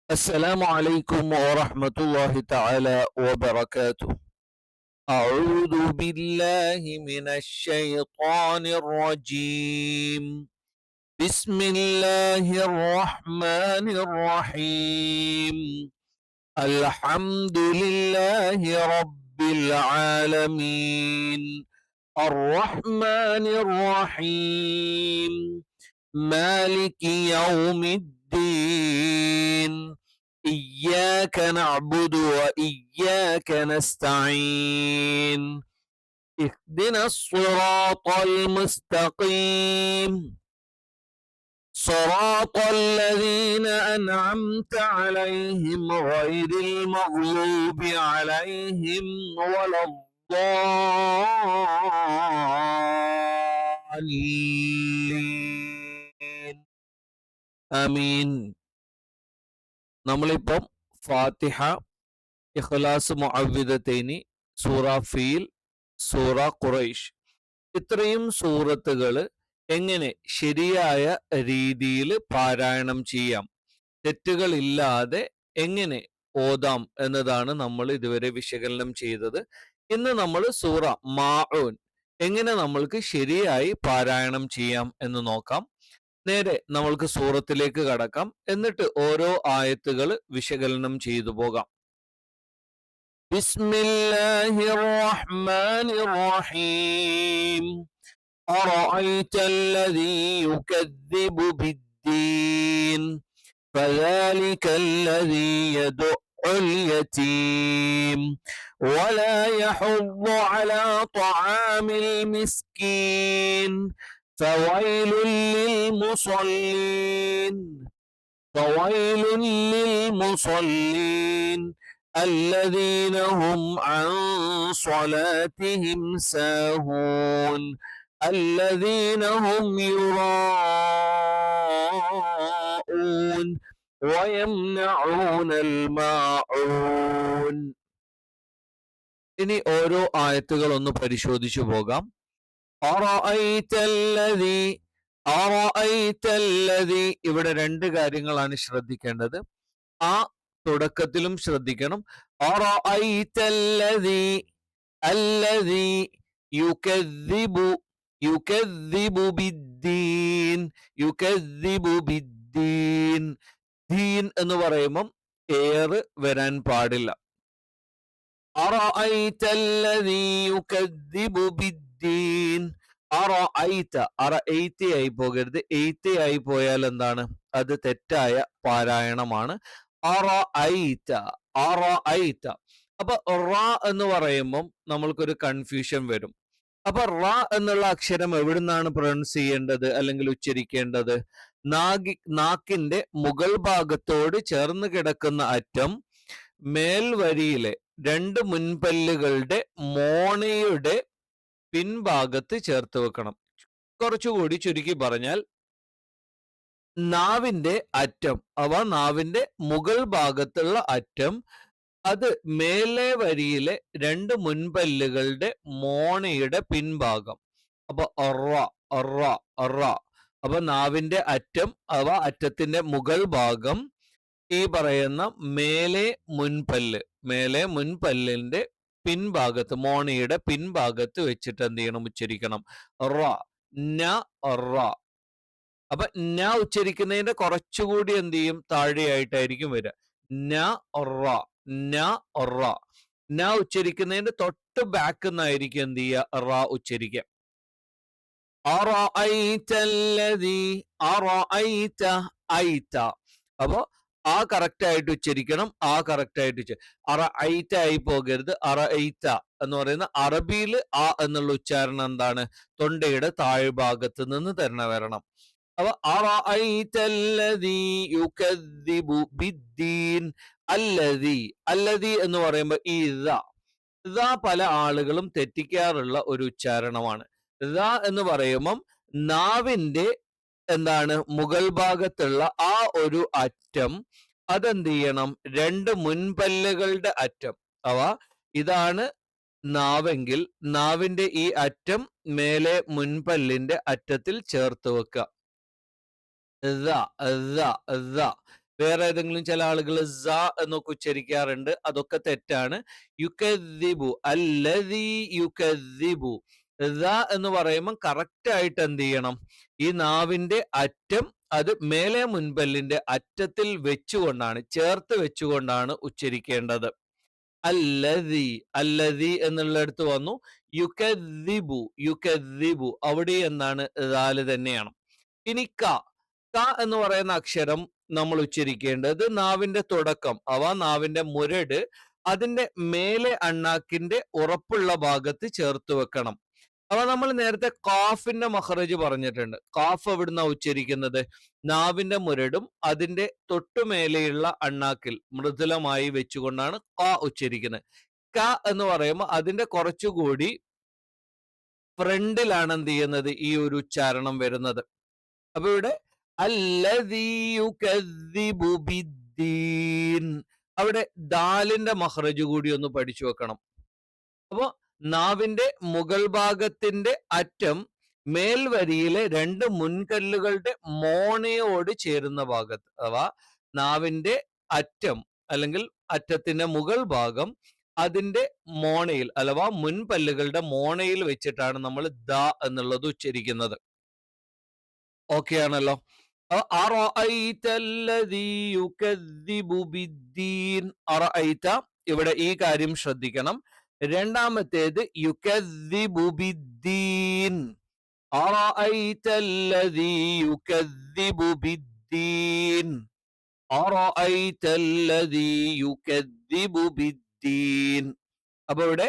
السلام عليكم ورحمة الله تعالى وبركاته. أعوذ بالله من الشيطان الرجيم. بسم الله الرحمن الرحيم. الحمد لله رب العالمين. الرحمن الرحيم. مالك يوم الدين. إياك نعبد وإياك نستعين. اهدنا الصراط المستقيم. صراط الذين أنعمت عليهم غير المغلوب عليهم ولا الضالين. آمين. നമ്മളിപ്പം ഫാത്തിഹ, ഇഖ്ലാസ്, മുഅവ്വിദത്തൈനി, സൂറ ഫീൽ, സൂറ ഖുറൈശ് ഇത്രയും സൂറത്തുകൾ എങ്ങനെ ശരിയായ രീതിയിൽ പാരായണം ചെയ്യാം, തെറ്റുകളില്ലാതെ എങ്ങനെ ഓതാം എന്നതാണ് നമ്മൾ ഇതുവരെ വിശകലനം ചെയ്തത്. ഇന്ന് നമ്മൾ സൂറ മാഊൻ എങ്ങനെ നമ്മൾക്ക് ശരിയായി പാരായണം ചെയ്യാം എന്ന് നോക്കാം. നേരെ നമ്മൾക്ക് സൂറത്തിലേക്ക് കടക്കാം. എന്നിട്ട് ഓരോ ആയത്തുകൾ വിശകലനം ചെയ്തു പോകാം. ബിസ്മില്ലാഹിർ റഹ്മാനിർ റഹീം. അറഅയ്ത അല്ലദീ യുകദ്ദിബു ബിദ്ദീൻ ഫദാലിക അല്ലദീ യദ്ഉൽ യതീം വലാ യഹുദ്ദു അലാ ത്വആമിൽ മിസ്കീൻ فويل للمصلين الذين هم عن صلاتهم ساهون الذين هم يراءون ويمنعون الماعون. ഇനി ഓരോ ആയത്തുകൾ ഒന്ന് പരിശോധിച്ചു പോകാം. ഇവിടെ രണ്ട് കാര്യങ്ങളാണ് ശ്രദ്ധിക്കേണ്ടത്. ആ തുടക്കത്തിലും ശ്രദ്ധിക്കണം. ദീൻ എന്ന് പറയുമ്പം എയർ വരാൻ പാടില്ല. ആയി പോകരുത്. എയ്ത്ത് ആയി പോയാൽ എന്താണ്? അത് തെറ്റായ പാരായണമാണ്. അപ്പൊ റ എന്ന് പറയുമ്പം നമ്മൾക്കൊരു കൺഫ്യൂഷൻ വരും. അപ്പൊ റ എന്നുള്ള അക്ഷരം എവിടുന്നാണ് പ്രൊനൗൺസ് ചെയ്യേണ്ടത് അല്ലെങ്കിൽ ഉച്ചരിക്കേണ്ടത്? നാക്കിന്റെ മുകൾ ഭാഗത്തോട് ചേർന്ന് കിടക്കുന്ന അറ്റം മേൽവരിയിലെ രണ്ട് മുൻപല്ലുകളുടെ മോണയുടെ പിൻഭാഗത്ത് ചേർത്ത് വെക്കണം. കുറച്ചുകൂടി ചുരുക്കി പറഞ്ഞാൽ നാവിന്റെ അറ്റം നാവിന്റെ മുകൾ ഭാഗത്തുള്ള അറ്റം അത് മേലെ വരിയിലെ രണ്ട് മുൻപല്ലുകളുടെ മോണയുടെ പിൻഭാഗം. അപ്പൊ അപ്പൊ നാവിന്റെ അറ്റം അറ്റത്തിന്റെ മുകൾ ഭാഗം ഈ പറയുന്ന മേലെ മുൻപല്ലിന്റെ പിൻഭാഗത്ത്, മോണയുടെ പിൻഭാഗത്ത് വെച്ചിട്ട് എന്ത് ചെയ്യണം? ഉച്ചരിക്കണം. അപ്പൊ ന ഉച്ചരിക്കുന്നതിന്റെ കുറച്ചുകൂടി എന്ത് ചെയ്യും? താഴെയായിട്ടായിരിക്കും വരിക. ന ഉച്ചരിക്കുന്നതിന്റെ തൊട്ട് ബാക്ക് എന്നായിരിക്കും എന്ത് ചെയ്യുക? റ ഉച്ചരിക്കുക. അപ്പൊ ആ കറക്റ്റ് ആയിട്ട് ഉച്ചരിക്കണം. ആയി പോകരുത്. എന്ന് പറയുന്ന അറബിയിൽ ആ എന്നുള്ള ഉച്ചാരണം എന്താണ്? തൊണ്ടയുടെ താഴ്ഭാഗത്ത് നിന്ന് തന്നെ വരണം. അപ്പൊ അല്ലദീ എന്ന് പറയുമ്പോ ഈ പല ആളുകളും തെറ്റിക്കാറുള്ള ഒരു ഉച്ചാരണമാണ്. എന്ന് പറയുമ്പം നാവിന്റെ എന്താണ്? മുകൾ ഭാഗത്തുള്ള ആ ഒരു അറ്റം അതെന്ത് ചെയ്യണം? രണ്ട് മുൻപല്ലുകളുടെ അറ്റം ഇതാണ് നാവെങ്കിൽ നാവിന്റെ ഈ അറ്റം മേലെ മുൻപല്ലിന്റെ അറ്റത്തിൽ ചേർത്ത് വെക്കുക. വേറെ ഏതെങ്കിലും ചില ആളുകൾ സ എന്നൊക്കെ ഉച്ചരിക്കാറുണ്ട്. അതൊക്കെ തെറ്റാണ്. യുകദ്ദിബു, അല്ലദീ യുകദ്ദിബു. ദ എന്ന് പറയുമ്പോൾ കറക്റ്റ് ആയിട്ട് എന്ത് ചെയ്യണം? ഈ നാവിന്റെ അറ്റം അത് മേലെ മുൻപല്ലിന്റെ അറ്റത്തിൽ വെച്ചുകൊണ്ടാണ്, ചേർത്ത് വെച്ചുകൊണ്ടാണ് ഉച്ചരിക്കേണ്ടത്. അല്ലദീ, അല്ലദീ എന്നുള്ളിടത്ത് വന്നു. യുകദ്ദിബു, യുകദ്ദിബു അവിടെ എന്താണ്? ദാല് തന്നെയാണ്. ഇനി ക, ക എന്ന് പറയുന്ന അക്ഷരം നമ്മൾ ഉച്ചരിക്കേണ്ടത് നാവിന്റെ തുടക്കം അഥവാ നാവിന്റെ മുരട് അതിന്റെ മേലെ അണ്ണാക്കിന്റെ ഉറപ്പുള്ള ഭാഗത്ത് ചേർത്ത് വെക്കണം. അപ്പൊ നമ്മൾ നേരത്തെ കാഫിന്റെ മഖറജ് പറഞ്ഞിട്ടുണ്ട്. കാഫ് എവിടുന്ന ഉച്ചരിക്കുന്നത്? നാവിന്റെ മുരടും അതിന്റെ തൊട്ടുമേലെയുള്ള അണ്ണാക്കിൽ മൃദുലമായി വെച്ചുകൊണ്ടാണ് ക ഉച്ചരിക്കുന്നത്. ക എന്ന് പറയുമ്പോൾ അതിന്റെ കുറച്ചുകൂടി ഫ്രണ്ടിലാണ് എന്ത് ചെയ്യുന്നത്? ഈ ഒരു ഉച്ചാരണം വരുന്നത്. അപ്പൊ ഇവിടെ അല്ലദീ യുകദ്ദിബു ബിദ്ദീൻ, അവിടെ ദാലിന്റെ മഖ്റജ് കൂടി ഒന്ന് പഠിച്ചു വെക്കണം. അപ്പോ നാവിന്റെ മുകൾ ഭാഗത്തിന്റെ അറ്റം മേൽവരിയിലെ രണ്ട് മുൻകല്ലുകളുടെ മോണയോട് ചേരുന്ന ഭാഗത്ത് അഥവാ നാവിന്റെ അറ്റം അല്ലെങ്കിൽ അറ്റത്തിന്റെ മുകൾ ഭാഗം അതിന്റെ മോണയിൽ അഥവാ മുൻപല്ലുകളുടെ മോണയിൽ വെച്ചിട്ടാണ് നമ്മൾ ദ എന്നുള്ളത് ഉച്ചരിക്കുന്നത്. ഓക്കെ ആണല്ലോ. അറഅയ്ത അല്ലദീ യുകദ്ദിബു ബിദ്ദീൻ. അറഅയ്ത, ഇവിടെ ഈ കാര്യം ശ്രദ്ധിക്കണം. രണ്ടാമത്തേത് യുകദ്ദിബു ബിദ്ദീൻ. അറഅയ്ത അല്ലദീ യുകദ്ദിബു ബിദ്ദീൻ. അറഅയ്ത അല്ലദീ യുകദ്ദിബു ബിദ്ദീൻ. അപ്പൊ ഇവിടെ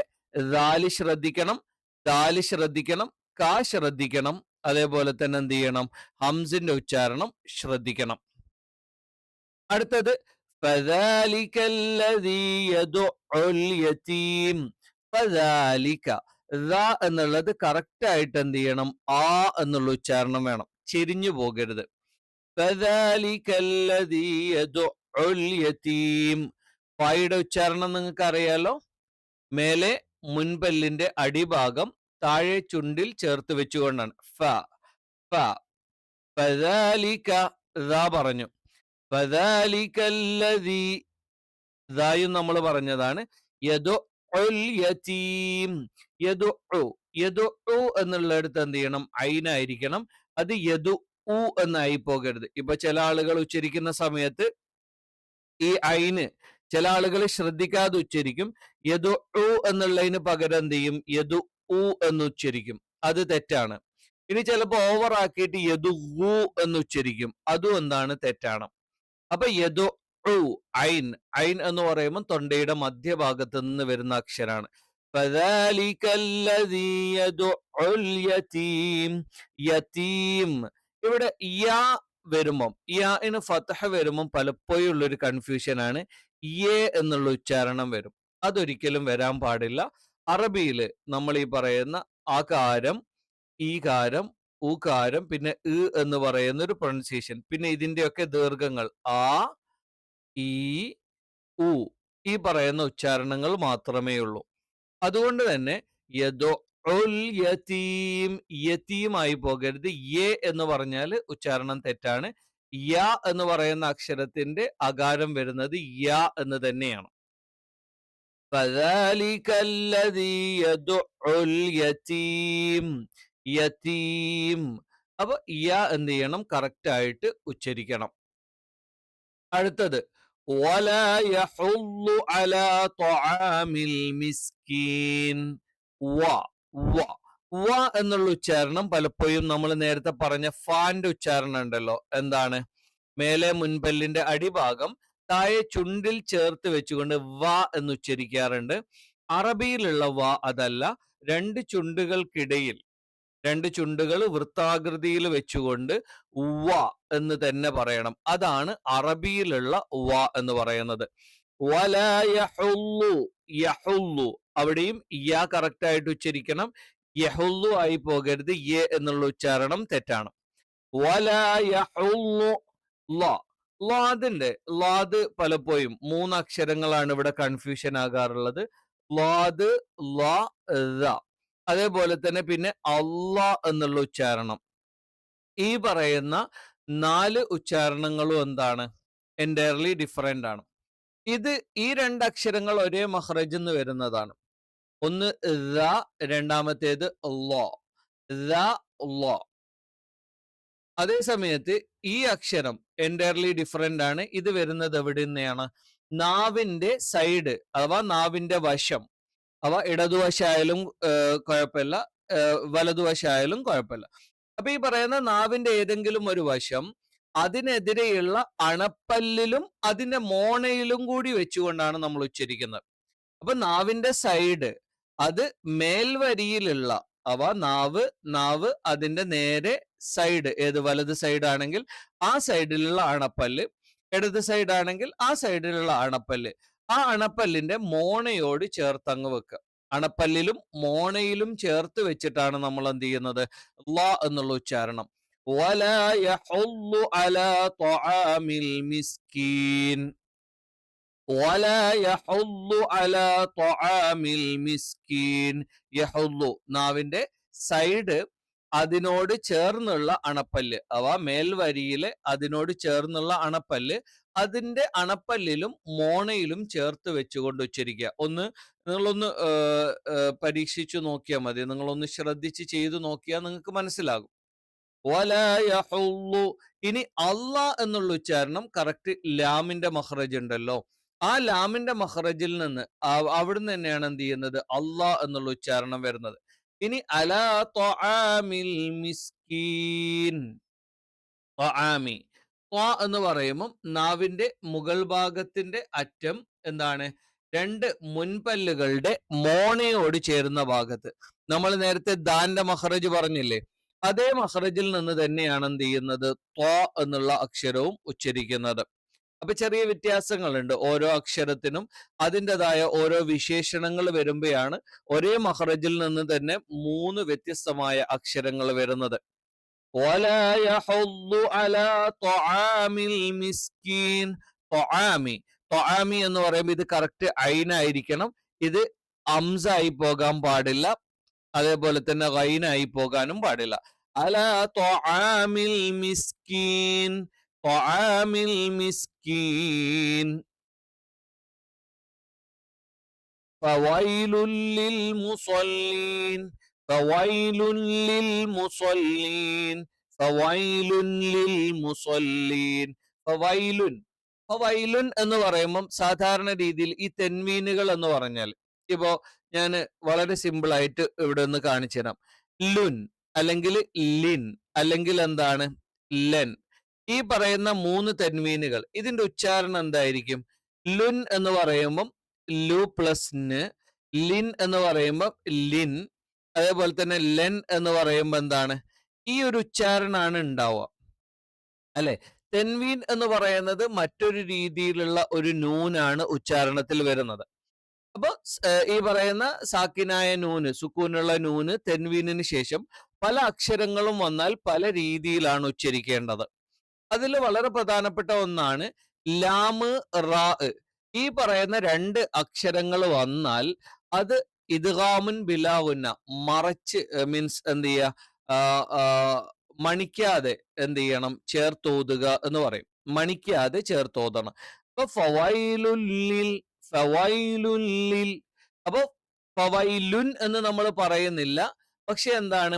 ദാല് ശ്രദ്ധിക്കണം, ദാല് ശ്രദ്ധിക്കണം, ക ശ്രദ്ധിക്കണം. അതേപോലെ തന്നെ എന്ത് ചെയ്യണം? ഹംസിന്റെ ഉച്ചാരണം ശ്രദ്ധിക്കണം. അടുത്തത് ഫദാലിക അല്ലദീ യദുഉൽ യതീം. ഫദാലിക, ദ എന്നുള്ളത് കറക്റ്റ് ആയിട്ട് എന്ത് ചെയ്യണം? ആ എന്നുള്ള ഉച്ചാരണം വേണം, ചെരിഞ്ഞു പോകരുത്. ഫദാലിക അല്ലദീ യദുഉൽ യതീം. ഫയുടെ ഉച്ചാരണം നിങ്ങൾക്ക് അറിയാലോ. മേലെ മുൻപല്ലിന്റെ അടിഭാഗം താഴെ ചുണ്ടിൽ ചേർത്ത് വെച്ചുകൊണ്ടാണ് ഫ ഫ. ഫദാലിക, ദ പറഞ്ഞു. ഫദാലിക അല്ലദീ, ദായും നമ്മൾ പറഞ്ഞതാണ്. യദുഉൽ യതീം. യദുഉ, യദുഉ എന്നുള്ളിടത്ത് എന്ത് ചെയ്യണം? ഐനായിരിക്കണം. അത് യദു ഉ എന്നായി പോകരുത്. ഇപ്പൊ ചില ആളുകൾ ഉച്ചരിക്കുന്ന സമയത്ത് ഈ ഐന് ചില ആളുകൾ ശ്രദ്ധിക്കാതെ ഉച്ചരിക്കും. യദു ഉ എന്നുള്ളതിന് പകരം എന്ത് ചെയ്യും? യദു ഉ എന്ന് ഉച്ചരിക്കും. അത് തെറ്റാണ്. ഇനി ചിലപ്പോ ഓവർ ആക്കിയിട്ട് യദു ഉ എന്ന് ഉച്ചരിക്കും. അതും എന്താണ്? തെറ്റാണ്. അപ്പൊ യദു ഉ, ഐൻ, ഐൻ എന്ന് പറയുമ്പോൾ തൊണ്ടയുടെ മധ്യഭാഗത്ത് നിന്ന് വരുന്ന അക്ഷരാണ്. ഫദാലിക അല്ലദീ യദുഉൽ യതീം. യതീം, ഇവിടെ യാ വരുമ്പം, യാന് ഫതഹ വരുമ്പം പലപ്പോഴും ഉള്ളൊരു കൺഫ്യൂഷൻ ആണ്. യേ എന്നുള്ള ഉച്ചാരണം വരും. അതൊരിക്കലും വരാൻ പാടില്ല. അറബിയിൽ നമ്മൾ ഈ പറയുന്ന ആകാരം, ഈകാരം, ഊകാരം, പിന്നെ എന്ന് പറയുന്ന ഒരു പ്രൊണൗൺസിയേഷൻ, പിന്നെ ഇതിന്റെയൊക്കെ ദീർഘങ്ങൾ ആ, ഈ, ഉ, ഈ പറയുന്ന ഉച്ചാരണങ്ങൾ മാത്രമേ ഉള്ളൂ. അതുകൊണ്ട് തന്നെ യദുഉൽ യതീം, യതീമായി പോകരുത്. യെ എന്ന് പറഞ്ഞാൽ ഉച്ചാരണം തെറ്റാണ്. യ എന്ന് പറയുന്ന അക്ഷരത്തിന്റെ അകാരം വരുന്നത് യ എന്ന് തന്നെയാണ്. ഫദാലിക അല്ലദീ യദുഉൽ യതീം. യതീം. അപ്പൊ യ എന്ത് ചെയ്യണം? കറക്റ്റ് ആയിട്ട് ഉച്ചരിക്കണം. അടുത്തത് വലാ യഹുല്ലു അലാ ത്വആമിൽ മിസ്കീൻ. വ വ വ എന്നുള്ള ഉച്ചാരണം പലപ്പോഴും നമ്മൾ നേരത്തെ പറഞ്ഞ ഫാന്റെ ഉച്ചാരണം ഉണ്ടല്ലോ. എന്താണ്? മേലെ മുൻപല്ലിന്റെ അടിഭാഗം താഴെ ചുണ്ടിൽ ചേർത്ത് വെച്ചുകൊണ്ട് വ എന്ന് ഉച്ചരിക്കാറുണ്ട്. അറബിയിലുള്ള വ അതല്ല. രണ്ട് ചുണ്ടുകൾക്കിടയിൽ, രണ്ട് ചുണ്ടുകൾ വൃത്താകൃതിയിൽ വെച്ചുകൊണ്ട് വ എന്ന് തന്നെ പറയണം. അതാണ് അറബിയിലുള്ള വ എന്ന് പറയുന്നത്. വലാ യഹുല്ലു, യഹുല്ലു, അവിടെയും യ കറക്റ്റ് ആയിട്ട് ഉച്ചരിക്കണം. യഹുല്ലു ആയി പോകരുത്. യെ എന്നുള്ള ഉച്ചാരണം തെറ്റാണ്. വലാ യഹുല്ലു. ല, ലാദിന്റെ, ലാദ് പലപ്പോഴും മൂന്ന് അക്ഷരങ്ങളാണ് ഇവിടെ കൺഫ്യൂഷൻ ആകാറുള്ളത്. ലാദ്, ല, ദ. അതേപോലെ തന്നെ പിന്നെ അള്ളാ എന്നുള്ള ഉച്ചാരണം. ഈ പറയുന്ന നാല് ഉച്ചാരണങ്ങളും എന്താണ്? എൻറ്റയർലി ഡിഫറൻ്റ് ആണ്. ഇത് ഈ 2 അക്ഷരങ്ങൾ ഒരേ മഖ്റജിൽ നിന്ന് വരുന്നതാണ്. ഒന്ന് ദ, രണ്ടാമത്തേത് ലോ. The, law. അതേ സമയത്ത് ഈ അക്ഷരം എൻറ്റയർലി ഡിഫറൻ്റ് ആണ്. ഇത് വരുന്നത് എവിടെ നിന്നാണ്? നാവിന്റെ സൈഡ് അഥവാ നാവിന്റെ വശം. അവ ഇടതുവശമായാലും കുഴപ്പമില്ല, വലതുവശമായാലും കുഴപ്പമില്ല. അപ്പൊ ഈ പറയുന്ന നാവിന്റെ ഏതെങ്കിലും ഒരു വശം അതിനെതിരെയുള്ള അണപ്പല്ലിലും അതിന്റെ മോണയിലും കൂടി വെച്ചുകൊണ്ടാണ് നമ്മൾ ഉച്ചരിക്കുന്നത്. അപ്പൊ നാവിന്റെ സൈഡ് അത് മേൽവരിയിലുള്ള നാവ് അതിന്റെ നേരെ സൈഡ്, ഏത് വലത് സൈഡ് ആണെങ്കിൽ ആ സൈഡിലുള്ള അണപ്പല്ല്, ഇടത് സൈഡ് ആണെങ്കിൽ ആ സൈഡിലുള്ള അണപ്പല്ല്, ആ അണപ്പല്ലിന്റെ മോണയോട് ചേർത്തങ്ങ് വെക്കുക. അണപ്പല്ലിലും മോണയിലും ചേർത്ത് വെച്ചിട്ടാണ് നമ്മൾ എന്ത് ചെയ്യുന്നത്? ല എന്നുള്ള ഉച്ചാരണം. വലാ യഹുല്ലു അലാ ത്വആമിൽ മിസ്കീൻ. ولا يحض على طعام المسكين. യഹുല്ലു നാവിന്റെ സൈഡ് അതിനോട് ചേർന്നുള്ള അണപ്പല്ല്, മേൽവരിയിലെ അതിനോട് ചേർന്നുള്ള അണപ്പല്ല് അതിന്റെ അണപ്പല്ലിലും മോണയിലും ചേർത്ത് വെച്ചുകൊണ്ട് ഉച്ചരിക്കുക. നിങ്ങളൊന്ന് പരീക്ഷിച്ചു നോക്കിയാൽ മതി. നിങ്ങളൊന്ന് ശ്രദ്ധിച്ച് ചെയ്തു നോക്കിയാൽ നിങ്ങൾക്ക് മനസ്സിലാകും. ഇനി അല്ലാ എന്നുള്ള ഉച്ചാരണം കറക്റ്റ് ലാമിന്റെ മഖ്റജ് ഉണ്ടല്ലോ, ആ ലാമിന്റെ മഖ്റജിൽ നിന്ന് അവിടുന്ന് തന്നെയാണ് എന്ത് ചെയ്യുന്നത്? അല്ലാ എന്നുള്ള ഉച്ചാരണം വരുന്നത്. ഇനി അലാ ത്വആമിൽ മിസ്കീൻ. ത്വആമി എന്ന് പറയുമ്പോൾ നാവിന്റെ മുകൾ ഭാഗത്തിന്റെ അറ്റം എന്താണ്? 2 മുൻപല്ലുകളുടെ മോണയോട് ചേരുന്ന ഭാഗത്ത്. നമ്മൾ നേരത്തെ ദാന്റെ മഖ്റജ് പറഞ്ഞില്ലേ, അതേ മഖ്റജിൽ നിന്ന് തന്നെയാണ് എന്ത് ചെയ്യുന്നത്? ത്വ എന്നുള്ള അക്ഷരവും ഉച്ചരിക്കുന്നത്. അപ്പൊ ചെറിയ വ്യത്യാസങ്ങളുണ്ട്. ഓരോ അക്ഷരത്തിനും അതിൻ്റെതായ ഓരോ വിശേഷണങ്ങൾ വരുമ്പോഴാണ് ഒരേ മഖ്റജിൽ നിന്ന് തന്നെ 3 വ്യത്യസ്തമായ അക്ഷരങ്ങൾ വരുന്നത്. ولا يحض على طعام المسكين. ത്വആമി എന്ന് പറയുമ്പോൾ ഇത് കറക്റ്റ് ഐനായിരിക്കണം. ഇത് അംസ ആയി പോകാൻ പാടില്ല, അതേപോലെ തന്നെ ഗൈനായി പോകാനും പാടില്ല. അലാ ത്വആമിൽ മിസ്കീൻ. ത്വആമിൽ മിസ്കീൻ. ഫവൈലുൽ ലിൽ മുസല്ലീൻ. ഫവൈലുൻ ലിൽ മുസല്ലീൻ. ഫവൈലുൻ ലിൽ മുസല്ലീൻ. ഫവൈലുൻ. ഫവൈലുൻ എന്ന് പറയുമ്പം സാധാരണ രീതിയിൽ ഈ തെൻവീനുകൾ എന്ന് പറഞ്ഞാൽ, ഇപ്പോ ഞാൻ വളരെ സിമ്പിൾ ആയിട്ട് ഇവിടെ ഒന്ന് കാണിച്ചു തരാം. ലുൻ അല്ലെങ്കിൽ ലിൻ അല്ലെങ്കിൽ എന്താണ്? ലെൻ. ഈ പറയുന്ന 3 തെൻവീനുകൾ ഇതിന്റെ ഉച്ചാരണം എന്തായിരിക്കും? ലുൻ എന്ന് പറയുമ്പം ലു പ്ലസ് ന്, ലിൻ എന്ന് പറയുമ്പം ലിൻ, അതേപോലെ തന്നെ ലെൻ എന്ന് പറയുമ്പോൾ എന്താണ്? ഈ ഒരു ഉച്ചാരണമാണ് ഉണ്ടാവുക, അല്ലെ? തെൻവീൻ എന്ന് പറയുന്നത് മറ്റൊരു രീതിയിലുള്ള ഒരു നൂനാണ് ഉച്ചാരണത്തിൽ വരുന്നത്. അപ്പൊ ഈ പറയുന്ന സാക്കിനായ നൂന്, സുക്കൂനുള്ള നൂന് തെൻവീനിന് ശേഷം പല അക്ഷരങ്ങളും വന്നാൽ പല രീതിയിലാണ് ഉച്ചരിക്കേണ്ടത്. അതിൽ വളരെ പ്രധാനപ്പെട്ട ഒന്നാണ് ലാമ്, റാ. ഈ പറയുന്ന 2 അക്ഷരങ്ങൾ വന്നാൽ അത് ഇദ്ഗാമുൻ ബിലാ ഗുന്ന, മറച്ച്, മീൻസ് എന്ത് ചെയ്യുക? മണിക്കാതെ എന്ത് ചെയ്യണം? ചേർത്തോതുക എന്ന് പറയും. മണിക്കാതെ ചേർത്തോതണം. അപ്പൊ ഫവൈലുല്ലിൽ, ഫവൈലുല്ലിൽ. അപ്പൊ ഫവൈലുൻ എന്ന് നമ്മൾ പറയുന്നില്ല, പക്ഷെ എന്താണ്?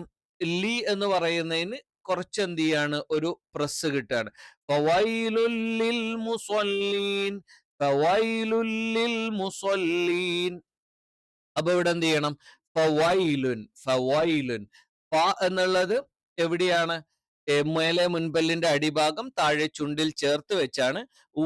ലി എന്ന് പറയുന്നതിന് കുറച്ച് എന്ത് ചെയ്യാണ്? ഒരു പ്രസ് കിട്ടാണ്. ഫവൈലുല്ലിൽ മുസല്ലീൻ. ഫവൈലുല്ലിൽ മുസല്ലീൻ. അപ്പൊ ഇവിടെ എന്ത് ചെയ്യണം? ഫവൈലുൻ. ഫവൈലുൻ. ഫ എന്നുള്ളത് എവിടെയാണ്? മേലെ മുൻപല്ലിന്റെ അടിഭാഗം താഴെ ചുണ്ടിൽ ചേർത്ത് വെച്ചാണ്.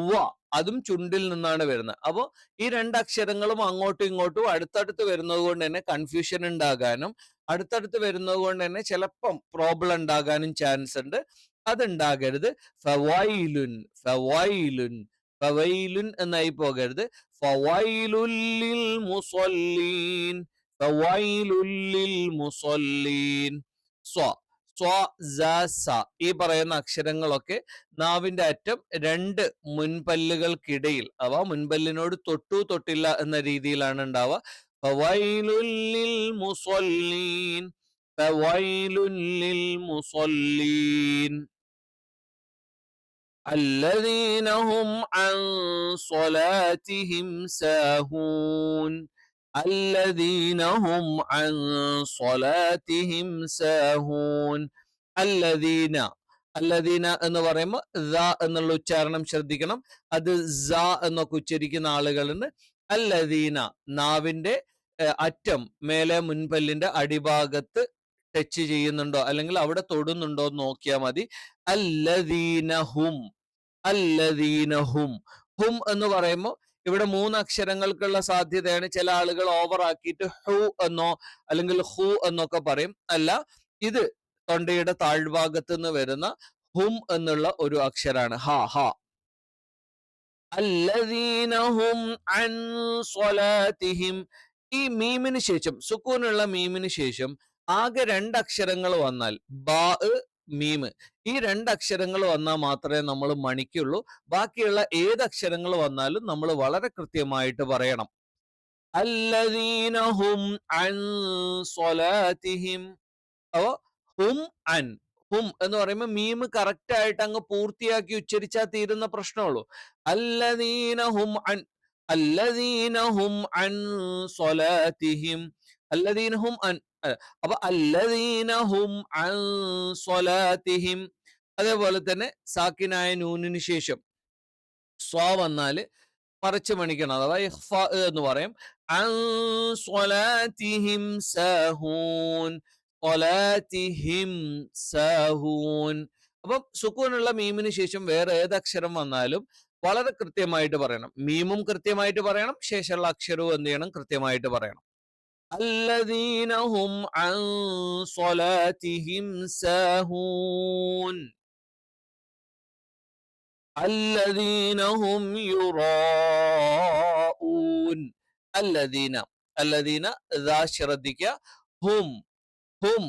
വ അതും ചുണ്ടിൽ നിന്നാണ് വരുന്നത്. അപ്പോ ഈ 2 അക്ഷരങ്ങളും അങ്ങോട്ടും ഇങ്ങോട്ടും അടുത്തടുത്ത് വരുന്നത് കൊണ്ട് തന്നെ കൺഫ്യൂഷൻ ഉണ്ടാകാനും അടുത്തടുത്ത് വരുന്നത് കൊണ്ട് തന്നെ ചിലപ്പം പ്രോബ്ലം ഉണ്ടാകാനും ചാൻസ് ഉണ്ട്. അതുണ്ടാകരുത്. ഫവൈലുൻ, ഫവൈലുൻ, ഫവൈലുൻ എന്നായി പോകരുത്. ഫവൈലുല്ലിൽ മുസല്ലീൻ. ഫവൈലുല്ലിൽ മുസല്ലീൻ. സ്വ, സ്വ, സ, സ. ഈ പറയുന്ന അക്ഷരങ്ങളൊക്കെ നാവിന്റെ അറ്റം 2 മുൻപല്ലുകൾക്കിടയിൽ, മുൻപല്ലിനോട് തൊട്ടു തൊട്ടില്ല എന്ന രീതിയിലാണ് ഉണ്ടാവുക. ഫവൈലുല്ലിൽ മുസല്ലീൻ. ഫവൈലുല്ലിൽ മുസല്ലീൻ. الذين هم عن صلاتهم ساهون الذين هم عن صلاتهم ساهون الذين അല്ലദീന എന്ന് പറയുമ്പോൾ ദ എന്നുള്ള ഉച്ചാരണം ശ്രദ്ധിക്കണം. അത് സ എന്നൊക്കെ ഉച്ചരിക്കുന്ന ആളുകളുണ്ട്. അല്ലദീന നാവിന്റെ അറ്റം മേലെ മുൻപല്ലിന്റെ അടിഭാഗത്ത് ടച്ച് ചെയ്യുന്നുണ്ടോ അല്ലെങ്കിൽ അവിടെ തൊടുന്നുണ്ടോ എന്ന് നോക്കിയാൽ മതി. അല്ലദീനഹും അല്ലദീനഹും ഹും എന്ന് പറയുമ്പോൾ ഇവിടെ 3 അക്ഷരങ്ങൾക്കുള്ള സാധ്യതയാണ്. ചില ആളുകൾ ഓവർ ആക്കിയിട്ട് ഹു എന്നോ അല്ലെങ്കിൽ ഹു എന്നൊക്കെ പറയും. അല്ല, ഇത് തൊണ്ടയുടെ താഴ്ഭാഗത്ത് നിന്ന് വരുന്ന ഹും എന്നുള്ള ഒരു അക്ഷരാണ്. ഹ ഹ. അല്ലദീനഹും അൻ സ്വലാത്തിഹിം. ഈ മീമിന് ശേഷം, സുക്കൂനുള്ള മീമിന് ശേഷം ആകെ 2 അക്ഷരങ്ങൾ വന്നാൽ, ബാ മീമ്, ഈ 2 അക്ഷരങ്ങൾ വന്നാൽ മാത്രമേ നമ്മൾ മണിക്കുള്ളൂ. ബാക്കിയുള്ള ഏത് അക്ഷരങ്ങൾ വന്നാലും നമ്മൾ വളരെ കൃത്യമായിട്ട് പറയണം. അല്ലദീനഹും അൻ സ്വലാത്തിഹിം. അപ്പോ ഹും അൻ, ഹും എന്ന് പറയുമ്പോൾ മീമ് കറക്റ്റ് ആയിട്ട് അങ്ങ് പൂർത്തിയാക്കി ഉച്ചരിച്ചാൽ തീരുന്ന പ്രശ്നമുള്ളൂ. അല്ലദീനഹും അൻ, അല്ലദീനഹും അൻ സ്വലാത്തിഹിം, അല്ലദീനഹും അൻ. അപ്പൊ അല്ലദീനഹും അൻ സ്വലാത്തിഹിം. അതേപോലെ തന്നെ സാക്കിനായ നൂനിന് ശേഷം സ്വ വന്നാല് മറിച്ച് മണിക്കണം, അഥവാ ഇഖ്ഫ എന്ന് പറയും. അൻ സ്വലാത്തിഹിം സാഹൂൻ, സ്വലാത്തിഹിം സാഹൂൻ. അപ്പം സുക്കൂനുള്ള മീമിന് ശേഷം വേറെ ഏത് അക്ഷരം വന്നാലും വളരെ കൃത്യമായിട്ട് പറയണം. മീമും കൃത്യമായിട്ട് പറയണം, ശേഷമുള്ള അക്ഷരവും എന്ത് ചെയ്യണം, കൃത്യമായിട്ട് പറയണം. അല്ലദീനഹും അൻ സ്വലാത്തിഹിം സാഹൂൻ അല്ലദീനഹും യുറാഊൻ. അല്ലദീന, അല്ലദീന ദാ ശ്രദ്ധിക്കുക. ഹും, ഹും,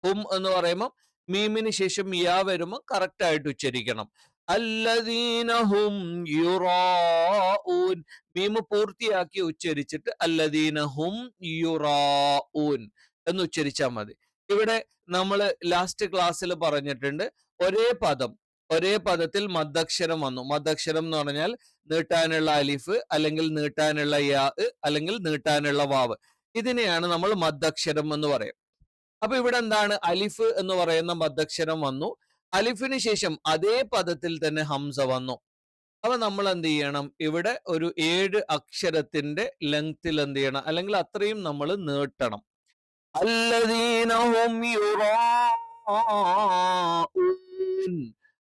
ഹും എന്ന് പറയുമ്പോൾ മീമിന് ശേഷം യാ വരുമ്പോൾ കറക്റ്റ് ആയിട്ട് ഉച്ചരിക്കണം. അല്ലദീനഹും യുറാഊൻ. മീമ് പൂർത്തിയാക്കി ഉച്ചരിച്ചിട്ട് അല്ലദീനഹും യുറാഊൻ എന്ന് ഉച്ചരിച്ചാൽ മതി. ഇവിടെ നമ്മൾ ലാസ്റ്റ് ക്ലാസ്സിൽ പറഞ്ഞിട്ടുണ്ട്, ഒരേ പദം, ഒരേ പദത്തിൽ മദ്ദക്ഷരം വന്നു. മദ്ദക്ഷരം എന്ന് പറഞ്ഞാൽ നീട്ടാനുള്ള അലിഫ്, അല്ലെങ്കിൽ നീട്ടാനുള്ള യാ, അല്ലെങ്കിൽ നീട്ടാനുള്ള വാവ്. ഇതിനെയാണ് നമ്മൾ മദ്ദക്ഷരം എന്ന് പറയും. അപ്പൊ ഇവിടെ എന്താണ്, അലിഫ് എന്ന് പറയുന്ന മദ്ദക്ഷരം വന്നു. അലിഫിന് ശേഷം അതേ പദത്തിൽ തന്നെ ഹംസ വന്നു. അപ്പൊ നമ്മൾ എന്ത് ചെയ്യണം, ഇവിടെ ഒരു 7 അക്ഷരത്തിന്റെ ലെങ്ത്തിൽ എന്ത് ചെയ്യണം, അല്ലെങ്കിൽ അത്രയും നമ്മൾ നീട്ടണം. അല്ലദീനഹും യുറാഊൻ.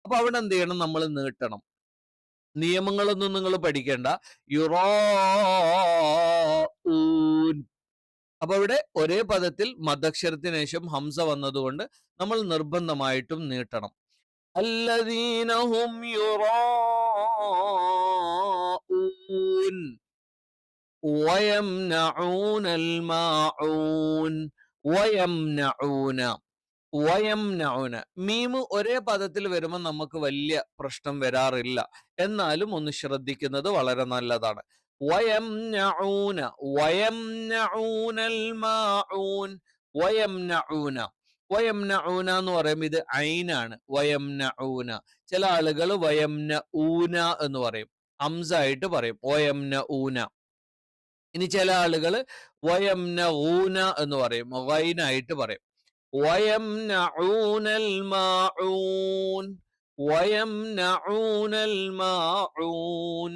അപ്പൊ അവിടെ എന്ത് ചെയ്യണം, നമ്മൾ നീട്ടണം. നിയമങ്ങളൊന്നും നിങ്ങൾ പഠിക്കേണ്ട. യുറാഊൻ. അപ്പൊ ഇവിടെ ഒരേ പദത്തിൽ മദ്ദക്ഷരത്തിന് ശേഷം ഹംസ വന്നതുകൊണ്ട് നമ്മൾ നിർബന്ധമായിട്ടും നീട്ടണം. അല്ലദീനഹും യുറാഊൻ വയംനഊനൽ മാഊൻ. വയംനഊന, വയംനഊന. മീമ് ഒരേ പദത്തിൽ വരുമ്പോൾ നമുക്ക് വലിയ പ്രശ്നം വരാറില്ല. എന്നാലും ഒന്ന് ശ്രദ്ധിക്കുന്നത് വളരെ നല്ലതാണ്. വയംനഊന, വയംനഊനൽ മാഊൻ, വയംനഊന. വയംനഊന എന്ന് പറയുമ്പോൾ ഇത് ഐനാണ്. വയംനഊന. ചില ആളുകൾ വയംനഊന എന്ന് പറയും, ഹംസ ആയിട്ട് പറയും വയംനഊന. ഇനി ചില ആളുകൾ വയംനഊന എന്ന് പറയും, ഗൈനായിട്ട് പറയും. വയംനഊനൽ മാഊൻ, വയംനഊനൽ മാഊൻ,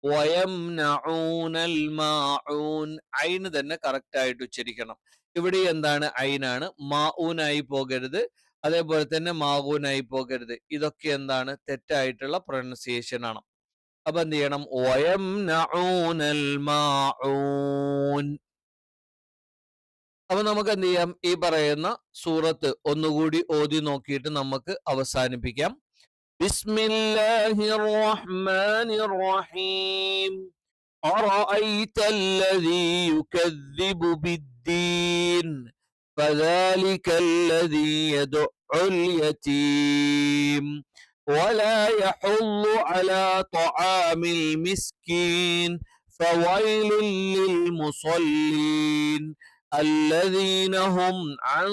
വയംനഊനൽ മാഊൻ. ഐന് തന്നെ കറക്റ്റ് ആയിട്ട് ഉച്ചരിക്കണം. ഇവിടെ എന്താണ്, ഐനാണ്. മാഊനായി പോകരുത്, അതേപോലെ തന്നെ മാഊനായി പോകരുത്. ഇതൊക്കെ എന്താണ്, തെറ്റായിട്ടുള്ള പ്രൊനൗൺസിയേഷൻ ആണ്. അപ്പൊ എന്ത് ചെയ്യണം, വയംനഊനൽ മാഊൻ. അപ്പൊ നമുക്ക് എന്ത് ചെയ്യാം, ഈ പറയുന്ന സൂറത്ത് ഒന്നുകൂടി ഓതി നോക്കിയിട്ട് നമുക്ക് അവസാനിപ്പിക്കാം. ബിസ്മില്ലാഹിർ റഹ്മാനിർ റഹീം. അറഅയ്ത അല്ലദീ യുകദ്ദിബു ബിദ്ദീൻ ഫദാലിക അല്ലദീ യദ്ഉൽ യതീം ولا يحض على طعام المسكين فويل للمصلين الذين هم عن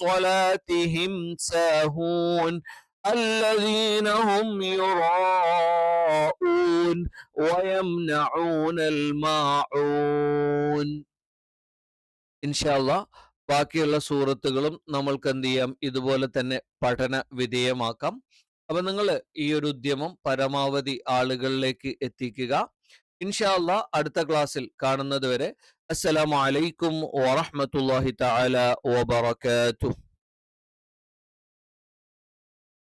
صلاتهم ساهون الذين هم يراءون ويمنعون الماعون. ഇൻഷാല്ലാ ബാക്കിയുള്ള സൂറത്തുകളും നമ്മൾക്ക് എന്ത് ചെയ്യാം, ഇതുപോലെ തന്നെ പഠന വിധേയമാക്കാം. അപ്പൊ നിങ്ങൾ ഈ ഒരു ഉദ്യമം പരമാവധി ആളുകളിലേക്ക് എത്തിക്കുക. ഇൻഷാല്ലാ അടുത്ത ക്ലാസ്സിൽ കാണുന്നത് വരെ അസ്സലാമു അലൈക്കും വറഹ്മത്തുള്ളാഹി തആല വബറകാതുഹു.